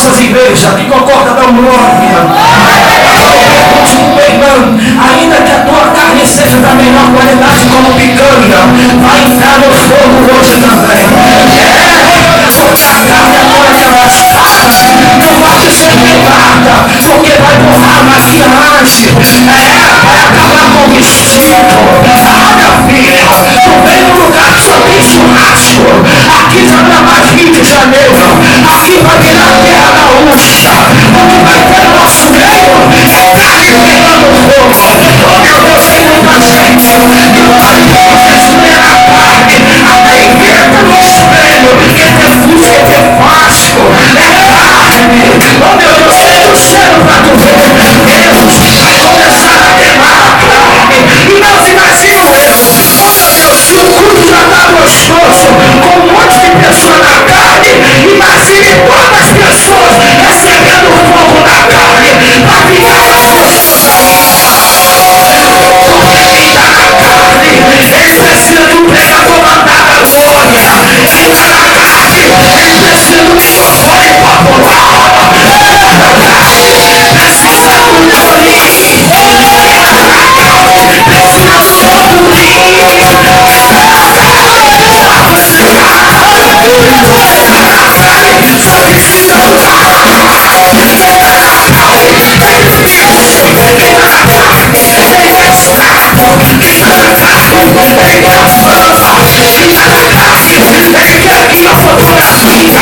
nossas igrejas. Quem concorda, dá um glória. Ainda que a tua carne seja da melhor qualidade como picanha, vai entrar no fogo hoje também. Porque a carne agora que ela está, não vai ser queimada, porque vai borrar a maquiagem, vai acabar com o vestido. Minha filha, tu vem no lugar que só tem churrasco. Aqui já não é mais Rio de Janeiro, aqui vai virar terra gaúcha. O que vai ter no nosso meio é carne pegando fogo. Oh meu Deus, tem muita gente que vai destruir a carne, até inventa no espelho que tem fusca, que tem Vasco, é carne. Oh meu Deus, tem o cheiro pra tu ver. Deus vai começar a queimar a carne. E não se imagina eu. Oh meu Deus, se o culto já está gostoso, com um monte de pessoas na carne, imagine quantas pessoas recebendo o fogo na carne. Vai ficar eles precisam de um pregador mandar a glória. Ele está na carne. Eles precisam de um chofone popular. Precisamos de unir. Ele quer a fotografia